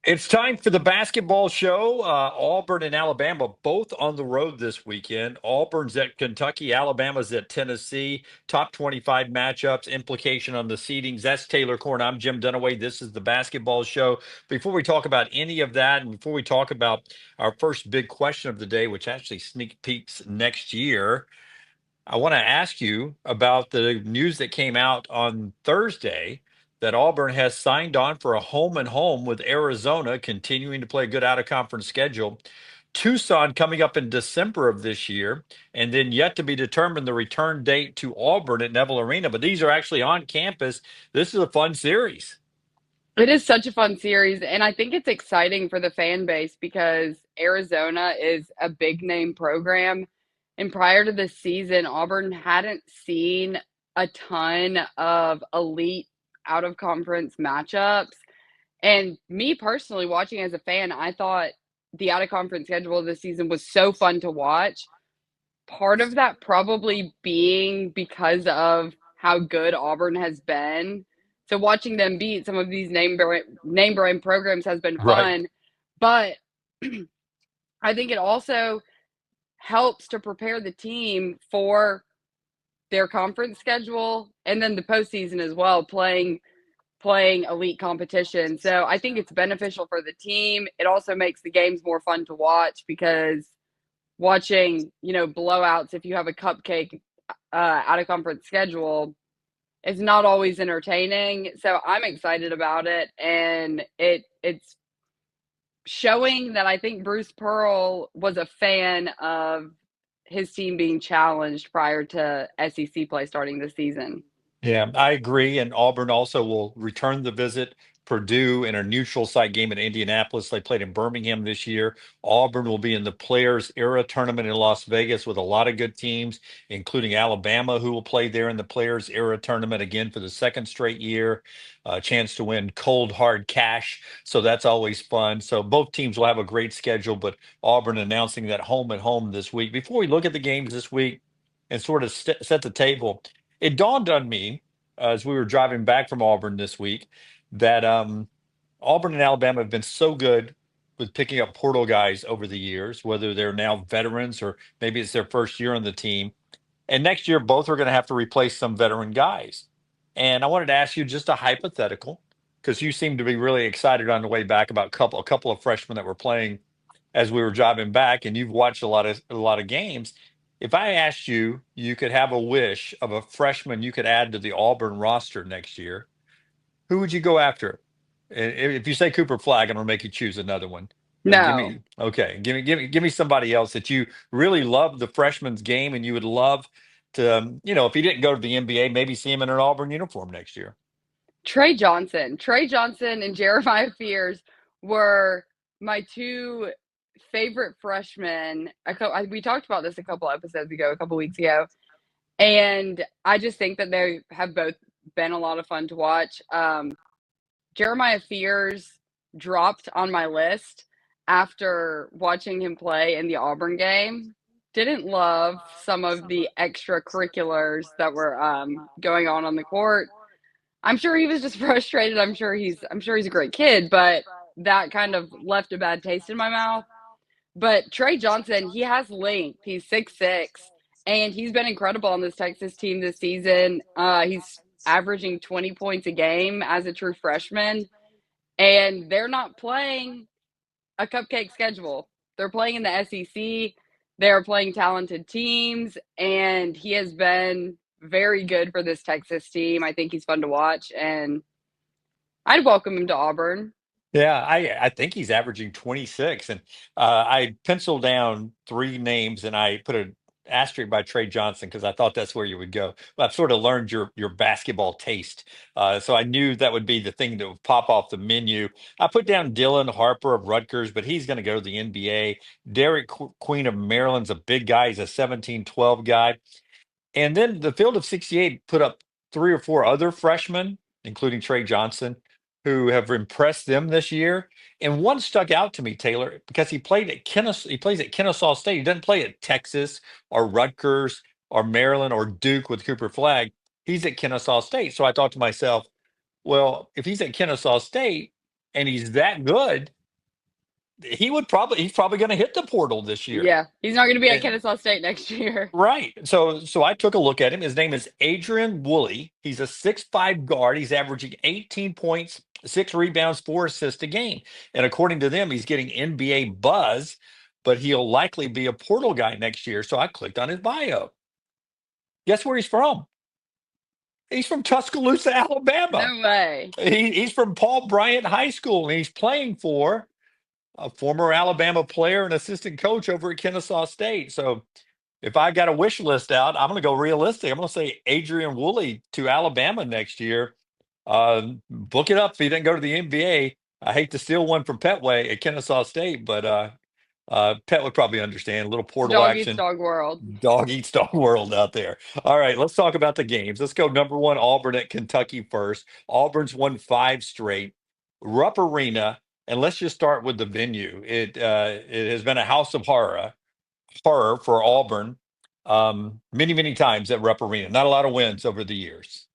It's time for the basketball show. Auburn and Alabama both on the road this weekend. Auburn's at Kentucky, Alabama's at Tennessee. Top 25 matchups, implication on the seedings. That's Taylor Corn. I'm Jim Dunaway. This is the basketball show. Before we talk about any of that, and before we talk about our first big question of the day, which actually sneak peeks next year, I want to ask you about the news that came out on Thursday that Auburn has signed on for a home and home with Arizona, continuing to play a good out of conference schedule. Tucson coming up in December of this year, and then yet to be determined the return date to Auburn at Neville Arena. But these are actually on campus. This is a fun series. It is such a fun series, and I think it's exciting for the fan base because Arizona is a big name program. And prior to this season, Auburn hadn't seen a ton of elite out of conference matchups. And me personally, watching as a fan, I thought the out of conference schedule this season was so fun to watch. Part of that probably being because of how good Auburn has been. So watching them beat some of these name brand programs has been Right. fun, but I think it also helps to prepare the team for their conference schedule and then the postseason as well, playing elite competition. So I think it's beneficial for the team. It also makes the games more fun to watch because watching, blowouts if you have a cupcake out of conference schedule is not always entertaining. So I'm excited about it, and it's showing that I think Bruce Pearl was a fan of his team being challenged prior to SEC play starting this season. Yeah, I agree. And Auburn also will return the visit. Purdue in a neutral site game in Indianapolis. They played in Birmingham this year. Auburn will be in the Players Era tournament in Las Vegas with a lot of good teams, including Alabama, who will play there in the Players Era tournament again for the second straight year. A chance to win cold hard cash. So that's always fun. So both teams will have a great schedule, but Auburn announcing that home at home this week. Before we look at the games this week and sort of set the table, it dawned on me as we were driving back from Auburn this week that Auburn and Alabama have been so good with picking up portal guys over the years, whether they're now veterans or maybe it's their first year on the team. And next year, both are going to have to replace some veteran guys. And I wanted to ask you just a hypothetical, because you seem to be really excited on the way back about a couple of freshmen that were playing as we were driving back, and you've watched a lot of games. If I asked you, you could have a wish of a freshman you could add to the Auburn roster next year, who would you go after? And if you say Cooper Flag, I'm gonna make you choose another one. But give No. me okay, give me somebody else that you really love the freshman's game and you would love to, if he didn't go to the NBA, maybe see him in an Auburn uniform next year. Trey Johnson. Trey Johnson and Jeremiah Fears were my two favorite freshmen. We talked about this a couple episodes ago, a couple weeks ago. And I just think that they have both been a lot of fun to watch. Jeremiah Fears dropped on my list after watching him play in the Auburn game. Didn't love some of the extracurriculars that were going on the court. I'm sure he was just frustrated. I'm sure he's a great kid, but that kind of left a bad taste in my mouth. But Trey Johnson, he has length. He's 6'6", and he's been incredible on this Texas team this season. He's averaging 20 points a game as a true freshman, and they're not playing a cupcake schedule. They're playing in the SEC. They're playing talented teams, and he has been very good for this Texas team. I think he's fun to watch, and I'd welcome him to Auburn. Yeah, I think he's averaging 26. And I penciled down three names and I put an asterisk by Trey Johnson because I thought that's where you would go. But I've sort of learned your basketball taste. So I knew that would be the thing that would pop off the menu. I put down Dylan Harper of Rutgers, but he's going to go to the NBA. Derek Queen of Maryland's a big guy. He's a 17-12 guy. And then the field of 68 put up three or four other freshmen, including Trey Johnson, who have impressed them this year. And one stuck out to me, Taylor, because he plays at Kennesaw State. He doesn't play at Texas or Rutgers or Maryland or Duke with Cooper Flag. He's at Kennesaw State. So I thought to myself, well, if he's at Kennesaw State and he's that good, he's probably going to hit the portal this year. Yeah, he's not going to be at And Kennesaw State next year. right. So I took a look at him. His name is Adrian Woolley. He's a 6'5" guard. He's averaging 18 points, 6 rebounds, 4 assists a game. And according to them, he's getting NBA buzz, but he'll likely be a portal guy next year. So I clicked on his bio. Guess where he's from? He's from Tuscaloosa, Alabama. No way. He's from Paul Bryant High School, and he's playing for a former Alabama player and assistant coach over at Kennesaw State. So if I got a wish list out, I'm going to go realistic. I'm going to say Adrian Woolley to Alabama next year. Book it up if he didn't go to the NBA. I hate to steal one from Petway at Kennesaw State, but Pet would probably understand a little portal Dog eats action. dog world. Dog eats dog world out there. All right, let's talk about the games. Let's go number one, Auburn at Kentucky first. Auburn's won 5 straight. Rupp Arena, and let's just start with the venue. It has been a house of horror for Auburn many times at Rupp Arena. Not a lot of wins over the years.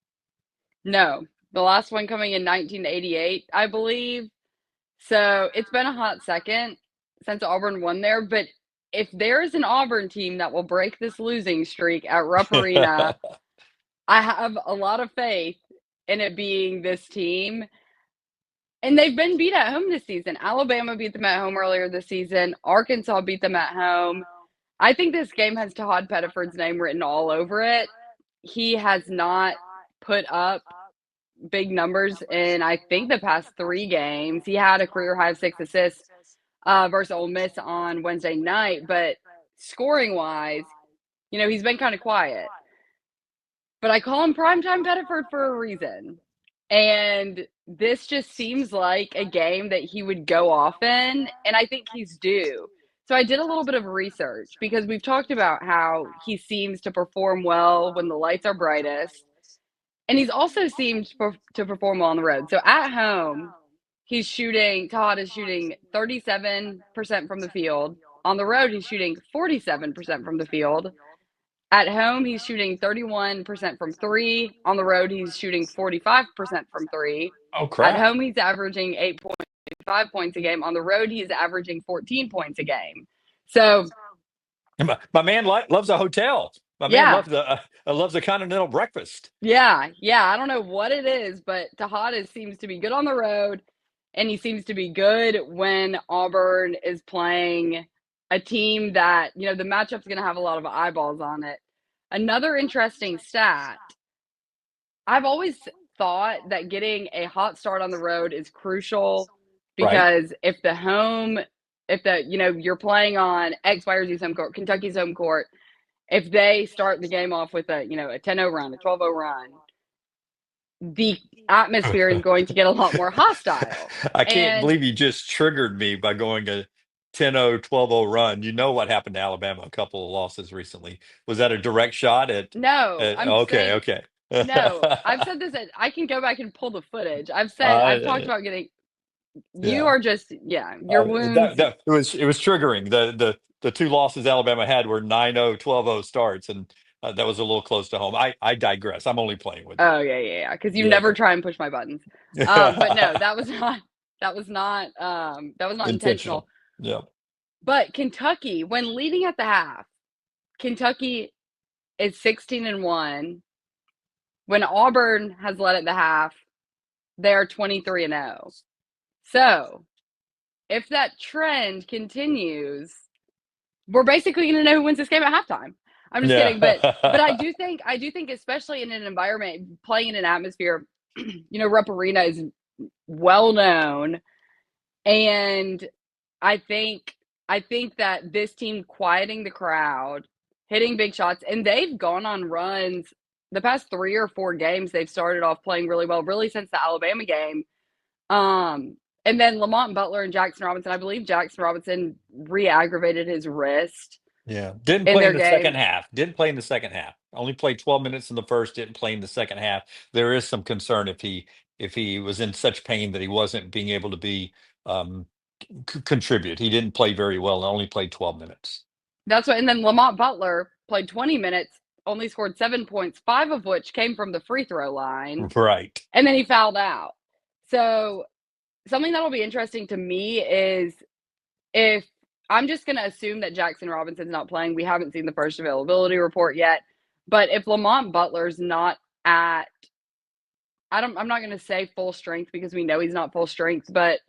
No, the last one coming in 1988, I believe. So it's been a hot second since Auburn won there. But if there is an Auburn team that will break this losing streak at Rupp Arena, I have a lot of faith in it being this team. And they've been beat at home this season. Alabama beat them at home earlier this season. Arkansas beat them at home. I think this game has Todd Pettiford's name written all over it. He has not put up big numbers in, I think, the past 3 games. He had a career high of 6 assists versus Ole Miss on Wednesday night, but scoring-wise, he's been kind of quiet. But I call him Primetime Pettiford for a reason. And this just seems like a game that he would go off in, and I think he's due. So I did a little bit of research because we've talked about how he seems to perform well when the lights are brightest. And he's also seemed to perform well on the road. So at home, Todd is shooting 37% from the field. On the road, he's shooting 47% from the field. At home, he's shooting 31% from three. On the road, he's shooting 45% from three. Oh, At crap. home, he's averaging 8.5 points a game. On the road, he's averaging 14 points a game. So, My man loves a hotel. My man yeah, loves a continental breakfast. yeah. I don't know what it is, but Tejada seems to be good on the road, and he seems to be good when Auburn is playing a team that, the matchup's going to have a lot of eyeballs on it. Another interesting stat, I've always thought that getting a hot start on the road is crucial Right. because if you're playing on X, Y, or Z's home court, Kentucky's home court, if they start the game off with a 10-0 run, a 12-0 run, the atmosphere is going to get a lot more hostile. I can't And believe you just triggered me by going a 10-0, 12-0 run. You know what happened to Alabama a couple of losses recently. Was that a direct shot no, I'm okay, saying okay. no. I've said this. I can go back and pull the footage. I've talked uh, about getting. You yeah. are just your wounds. It was triggering. The 2 losses Alabama had were 9-0, 12-0 starts, and that was a little close to home. I digress. I'm only playing with you. Oh yeah. Because you Yeah. never try and push my buttons. But no, that was not. That was not intentional. Intentional. Yeah. But Kentucky, when leading at the half, Kentucky is 16-1. When Auburn has led at the half, they are 23-0. So if that trend continues, we're basically going to know who wins this game at halftime. I'm just kidding, but I do think especially in an environment playing in an atmosphere, Rupp Arena is well known, and I think that this team quieting the crowd, hitting big shots, and they've gone on runs the past 3 or 4 games. They've started off playing really well, really since the Alabama game. And then Lamont Butler and Jaxson Robinson, I believe Jaxson Robinson re-aggravated his wrist Yeah. Didn't in play their in the second game. half. Didn't play in the second half. Only played 12 minutes in the first, didn't play in the second half. There is some concern if he was in such pain that he wasn't being able to be um contribute. He didn't play very well and only played 12 minutes. That's what. And then Lamont Butler played 20 minutes, only scored 7 points, 5 of which came from the free throw line, Right. and then he fouled out. So something that'll be interesting to me is if I'm just going to assume that Jaxson Robinson's not playing, we haven't seen the first availability report yet. But if Lamont Butler's not at, I'm not going to say full strength because we know he's not full strength, but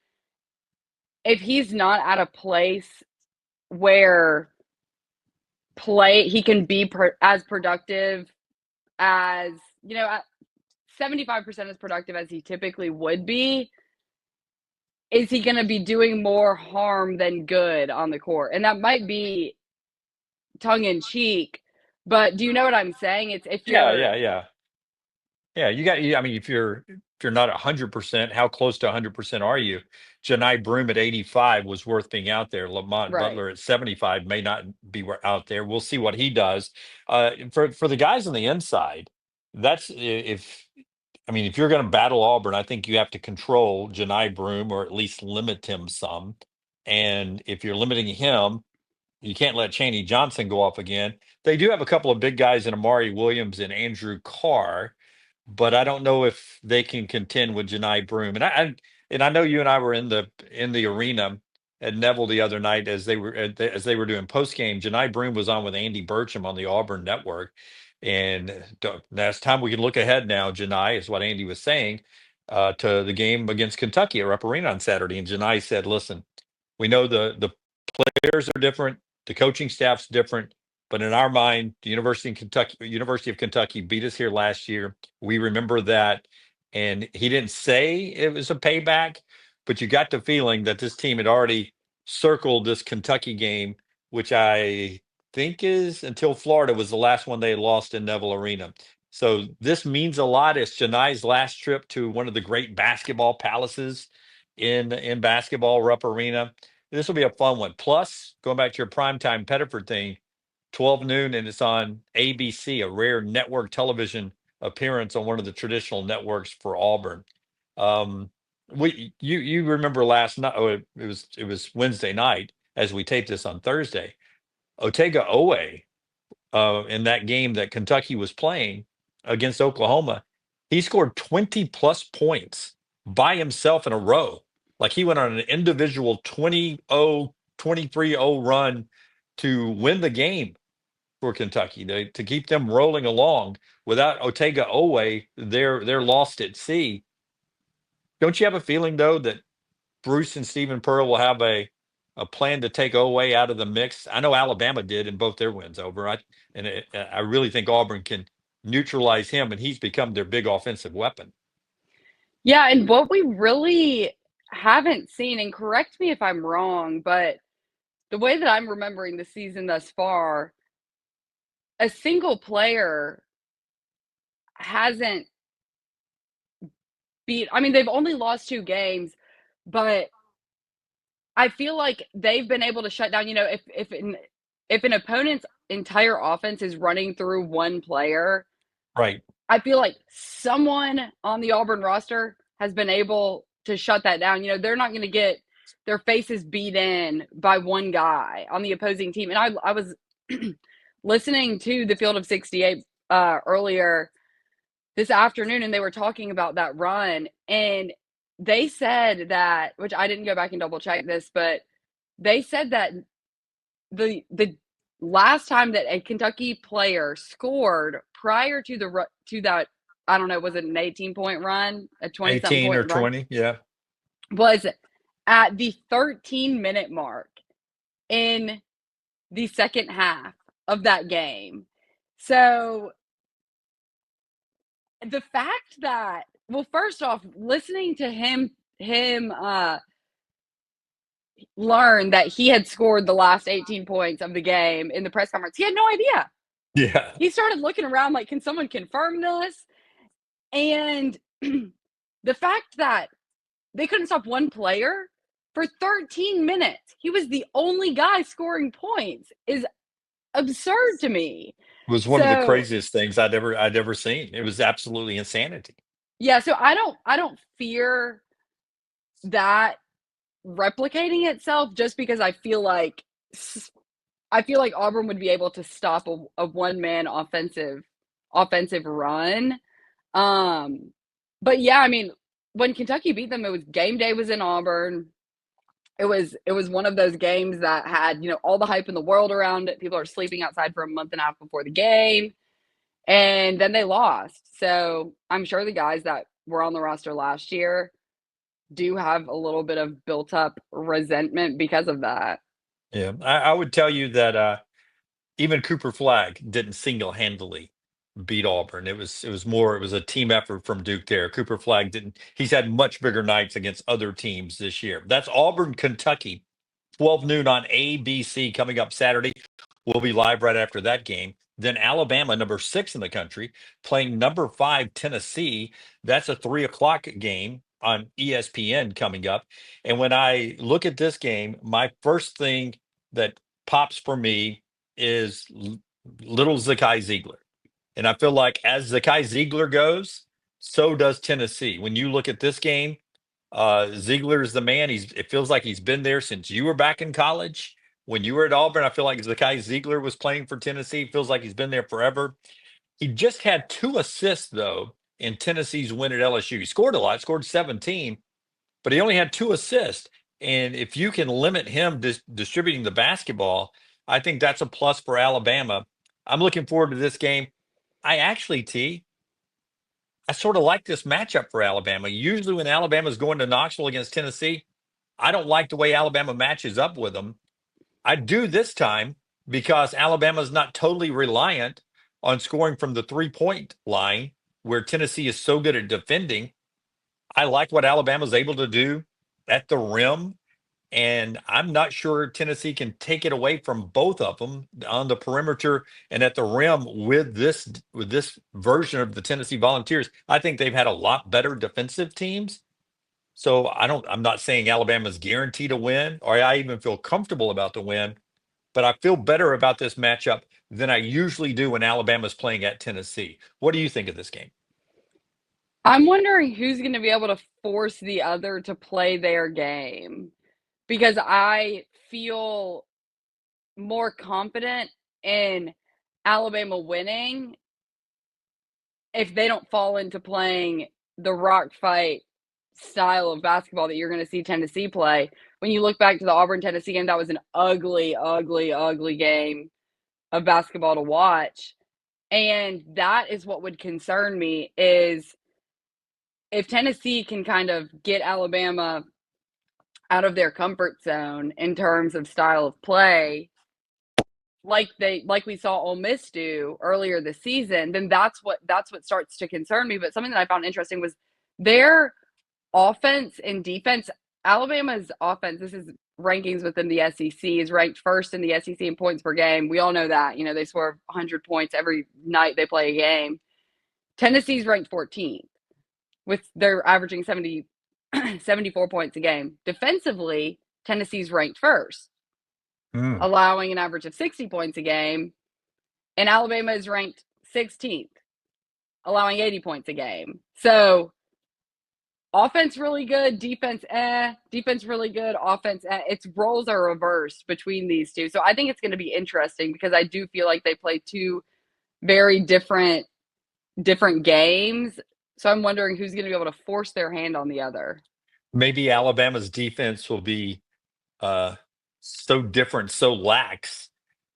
if he's not at a place where he can be as productive as, 75% as productive as he typically would be, is he going to be doing more harm than good on the court? And that might be tongue in cheek, but do you know what I'm saying? It's if Yeah, you're yeah, yeah. Yeah, I mean, if you're not 100%, how close to 100% are you? Janai Broom at 85 was worth being out there. Lamont right. Butler at 75 may not be out there. We'll see what he does. For the guys on the inside, if I mean, if you're going to battle Auburn, I think you have to control Janai Broom or at least limit him some. And if you're limiting him, you can't let Chaney Johnson go off again. They do have a couple of big guys in Amari Williams and Andrew Carr, but I don't know if they can contend with Janai Broom. And I know you and I were in the arena at Neville the other night as they were doing post game. Janai Broom was on with Andy Burcham on the Auburn Network, and that's time we can look ahead now. Janai is what Andy was saying to the game against Kentucky at Rupp Arena on Saturday, and Janai said, "Listen, we know the players are different, the coaching staff's different, but in our mind, the University of Kentucky beat us here last year. We remember that." And he didn't say it was a payback, but you got the feeling that this team had already circled this Kentucky game, which I think is until Florida was the last one they had lost in Neville Arena. So this means a lot. It's Chennai's last trip to one of the great basketball palaces in basketball, Rupp Arena. This will be a fun one. Plus, going back to your primetime Pettiford thing, 12 noon, and it's on ABC, a rare network television appearance on one of the traditional networks for Auburn. Um, you remember last night? Oh, it was Wednesday night as we taped this on Thursday. Otega Oweh in that game that Kentucky was playing against Oklahoma, he scored 20 plus points by himself in a row. Like he went on an individual 20-0, 23-0 run to win the game for Kentucky to keep them rolling along. Without Otega Oweh, they're lost at sea. Don't you have a feeling though that Bruce and Stephen Pearl will have a plan to take Oweh out of the mix? I know Alabama did in both their wins over. I really think Auburn can neutralize him, and he's become their big offensive weapon. Yeah, and what we really haven't seen, and correct me if I'm wrong, but the way that I'm remembering the season thus far, a single player hasn't I mean, they've only lost 2 games, but I feel like they've been able to shut down, if an opponent's entire offense is running through one player, Right. I feel like someone on the Auburn roster has been able to shut that down. They're not going to get their faces beat in by one guy on the opposing team. And I was listening to the Field of 68 earlier this afternoon, and they were talking about that run. And they said that, which I didn't go back and double check this, but they said that the last time that a Kentucky player scored prior to that, I don't know, was it an 18-point run, a 20 something 18 or point run, 20. Yeah. was at the 13-minute mark in the second half of that game. So the fact that, well, first off, listening to him learn that he had scored the last 18 points of the game in the press conference, he had no idea. Yeah. He started looking around like, can someone confirm this? And the fact that they couldn't stop one player for 13 minutes, he was the only guy scoring points, is absurd to me. It was one of the So, craziest things I'd ever seen. It was absolutely insanity. yeah, so I don't fear that replicating itself, just because I feel like Auburn would be able to stop a one-man offensive run. But yeah, I mean, when Kentucky beat them, it was game day was in Auburn. it was one of those games that had, all the hype in the world around it. People are sleeping outside for a month and a half before the game, and then they lost. So I'm sure the guys that were on the roster last year do have a little bit of built up resentment because of that. Yeah, I would tell you that even Cooper Flag didn't single-handedly beat Auburn. It was a team effort from Duke there. Cooper Flag didn't. He's had much bigger nights against other teams this year. That's Auburn, Kentucky, 12 noon on ABC coming up Saturday. We'll be live right after that game. Then Alabama, number 6 in the country, playing number 5 Tennessee. That's a 3 o'clock game on ESPN coming up. And when I look at this game, my first thing that pops for me is little Zakai Ziegler. And I feel like as Zakai Ziegler goes, so does Tennessee. When you look at this game, Ziegler is the man. It feels like he's been there since you were back in college. When you were at Auburn, I feel like Zakai Ziegler was playing for Tennessee. Feels like he's been there forever. He just had 2 assists though in Tennessee's win at LSU. He scored a lot, scored 17, but he only had 2 assists. And if you can limit him distributing the basketball, I think that's a plus for Alabama. I'm looking forward to this game. I sort of like this matchup for Alabama. Usually, when Alabama's going to Knoxville against Tennessee, I don't like the way Alabama matches up with them. I do this time because Alabama's not totally reliant on scoring from the 3-point line, where Tennessee is so good at defending. I like what Alabama's able to do at the rim, and I'm not sure Tennessee can take it away from both of them on the perimeter and at the rim with this version of the Tennessee Volunteers. I think they've had a lot better defensive teams. So I'm not saying Alabama's guaranteed a win, or I even feel comfortable about the win, but I feel better about this matchup than I usually do when Alabama's playing at Tennessee. What do you think of this game? I'm wondering who's going to be able to force the other to play their game, because I feel more confident in Alabama winning if they don't fall into playing the rock fight style of basketball that you're going to see Tennessee play. When you look back to the Auburn Tennessee game, that was an ugly, ugly, ugly game of basketball to watch. And that is what would concern me, is if Tennessee can kind of get Alabama out of their comfort zone in terms of style of play, like we saw Ole Miss do earlier this season, then that's what starts to concern me. But something that I found interesting was their offense and defense. Alabama's offense, this is rankings within the SEC, is ranked first in the SEC in points per game. We all know that. They score 100 points every night they play a game. Tennessee's ranked 14th, with they're averaging 74 points a game. Defensively, Tennessee's ranked first, Hmm. allowing an average of 60 points a game, and Alabama is ranked 16th, allowing 80 points a game. So offense really good, defense defense really good, offense its roles are reversed between these two. So I think it's going to be interesting, because I do feel like they play two very different games. So I'm wondering who's going to be able to force their hand on the other. Maybe Alabama's defense will be uh, so different, so lax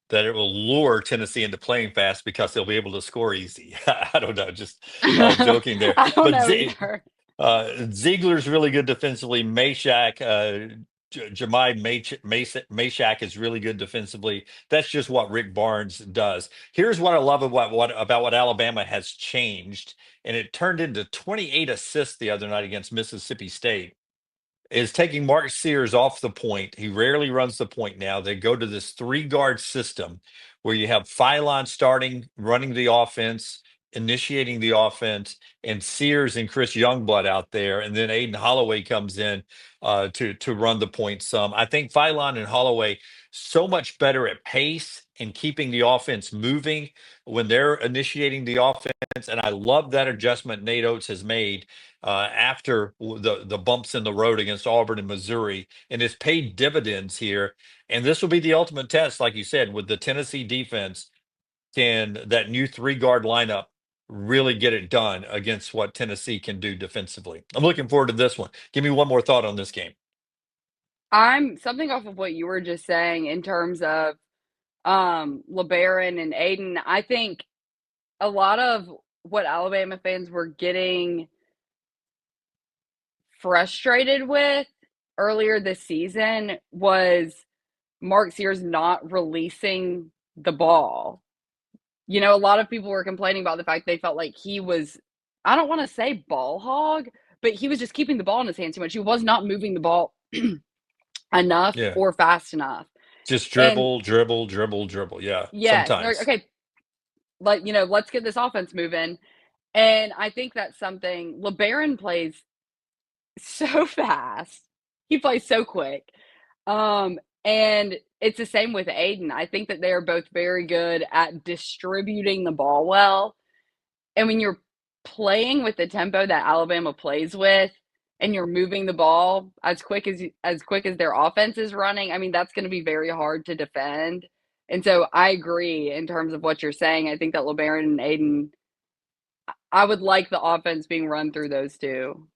that it will lure Tennessee into playing fast because they'll be able to score easy. I don't know, just joking there. I don't But know either. Ziegler's really good defensively. Jemai Mashak is really good defensively. That's just what Rick Barnes does. Here's what I love about what Alabama has changed, and it turned into 28 assists the other night against Mississippi State, is taking Mark Sears off the point. He rarely runs the point now. They go to this 3-guard system where you have Phylon starting, running the offense, initiating the offense, and Sears and Chris Youngblood out there. And then Aiden Holloway comes in to run the point some. I think Phylon and Holloway so much better at pace and keeping the offense moving when they're initiating the offense. And I love that adjustment Nate Oats has made after the bumps in the road against Auburn and Missouri, and it's paid dividends here. And this will be the ultimate test, like you said, with the Tennessee defense. Can that new 3-guard lineup really get it done against what Tennessee can do defensively? I'm looking forward to this one. Give me one more thought on this game. I'm something off of what you were just saying in terms of LeBaron and Aiden. I think a lot of what Alabama fans were getting frustrated with earlier this season was Mark Sears not releasing the ball. You know, a lot of people were complaining about the fact they felt like he was, I don't want to say ball hog, but he was just keeping the ball in his hands too much. He was not moving the ball enough Yeah. or fast enough. Just And dribble, dribble, dribble, dribble. Yeah. yes, they're like, Sometimes. okay, like, let's get this offense moving. And I think that's something LeBaron plays so fast. He plays so quick. And it's the same with Aiden. I think that they are both very good at distributing the ball well. And when you're playing with the tempo that Alabama plays with, and you're moving the ball as quick as their offense is running, I mean that's going to be very hard to defend. And so I agree in terms of what you're saying. I think that LeBaron and Aiden, I would like the offense being run through those two.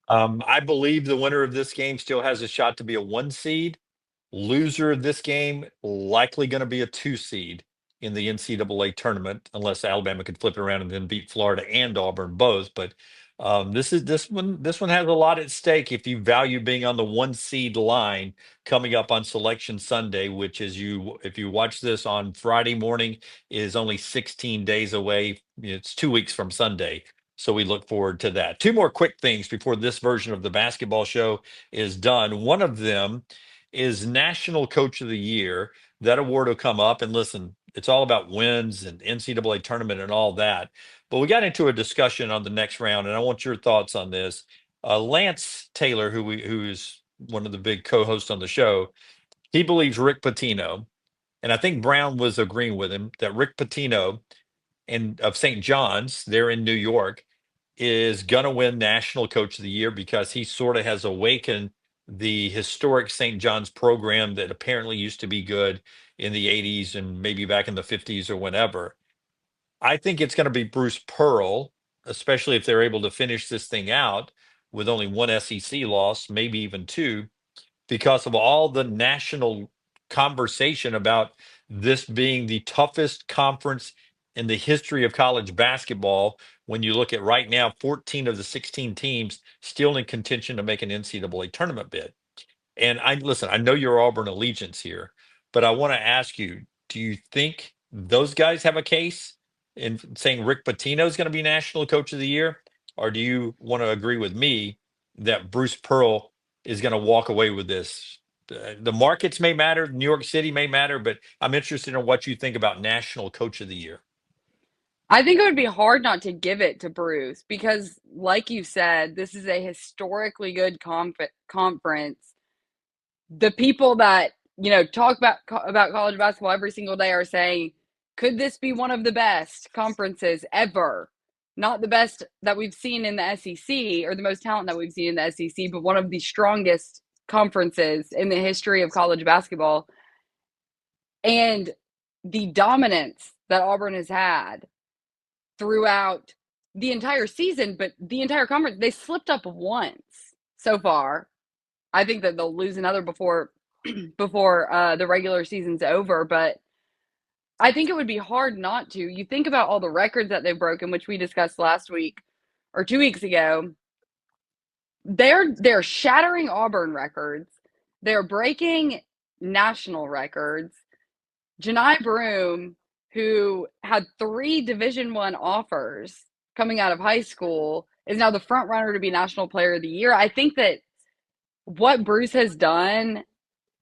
I believe the winner of this game still has a shot to be a 1 seed. Loser of this game likely going to be a 2 seed in the NCAA tournament, unless Alabama could flip it around and then beat Florida and Auburn both. But this one has a lot at stake if you value being on the 1 seed line coming up on Selection Sunday, which is you if you watch this on Friday morning is only 16 days away. It's 2 weeks from Sunday. So we look forward to that. Two more quick things before this version of the basketball show is done. One of them is National Coach of the Year. That award will come up. And listen, it's all about wins and NCAA tournament and all that. But we got into a discussion on the next round, and I want your thoughts on this. Lance Taylor, who is one of the big co-hosts on the show, he believes Rick Pitino, and I think Brown was agreeing with him that Rick Pitino and of St. John's, there in New York, is going to win National Coach of the Year because he sort of has awakened the historic St. John's program that apparently used to be good in the 80s and maybe back in the 50s or whenever. I think it's going to be Bruce Pearl, especially if they're able to finish this thing out with only one SEC loss, maybe even two, because of all the national conversation about this being the toughest conference in the history of college basketball. When you look at right now, 14 of the 16 teams still in contention to make an NCAA tournament bid. And I listen, I know your Auburn allegiance here, but I want to ask you, do you think those guys have a case in saying Rick Pitino is going to be National Coach of the Year? Or do you want to agree with me that Bruce Pearl is going to walk away with this? The markets may matter, New York City may matter, but I'm interested in what you think about National Coach of the Year. I think it would be hard not to give it to Bruce because, like you said, this is a historically good conference. The people that talk about college basketball every single day are saying, could this be one of the best conferences ever? Not the best that we've seen in the SEC or the most talent that we've seen in the SEC, but one of the strongest conferences in the history of college basketball. And the dominance that Auburn has had throughout the entire season, but the entire conference, they slipped up once so far. I think that they'll lose another before the regular season's over, but I think it would be hard not to. You think about all the records that they've broken, which we discussed last week or 2 weeks ago. They're shattering Auburn records. They're breaking national records. Janai Broom, who had 3 Division I offers coming out of high school, is now the front runner to be National Player of the Year. I think that what Bruce has done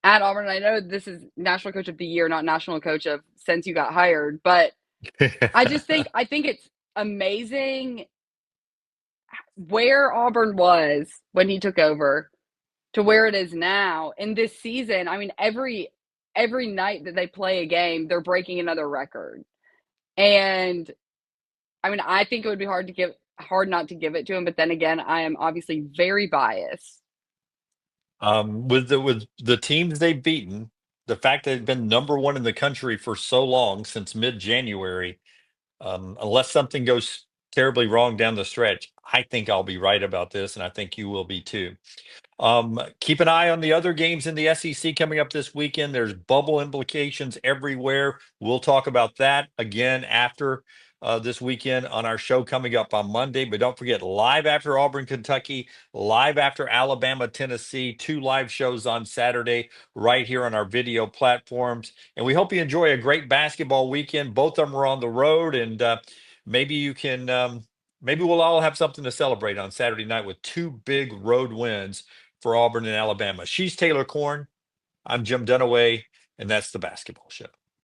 at Auburn, I know this is National Coach of the Year, not National Coach of since you got hired, but I think it's amazing where Auburn was when he took over to where it is now. In this season, I mean, every night that they play a game, they're breaking another record. And I mean, I think it would be hard not to give it to him, but then again, I am obviously very biased. With the teams they've beaten, the fact that they've been number one in the country for so long since mid-January, unless something goes terribly wrong down the stretch. I think I'll be right about this, and I think you will be too. Keep an eye on the other games in the SEC coming up this weekend. There's bubble implications everywhere. We'll talk about that again after this weekend on our show coming up on Monday. But don't forget, live after Auburn, Kentucky, live after Alabama, Tennessee, 2 live shows on Saturday right here on our video platforms. And we hope you enjoy a great basketball weekend. Both of them are on the road, and maybe you can. Maybe we'll all have something to celebrate on Saturday night with 2 big road wins for Auburn and Alabama. She's Taylor Korn. I'm Jim Dunaway, and that's the Basketball Show.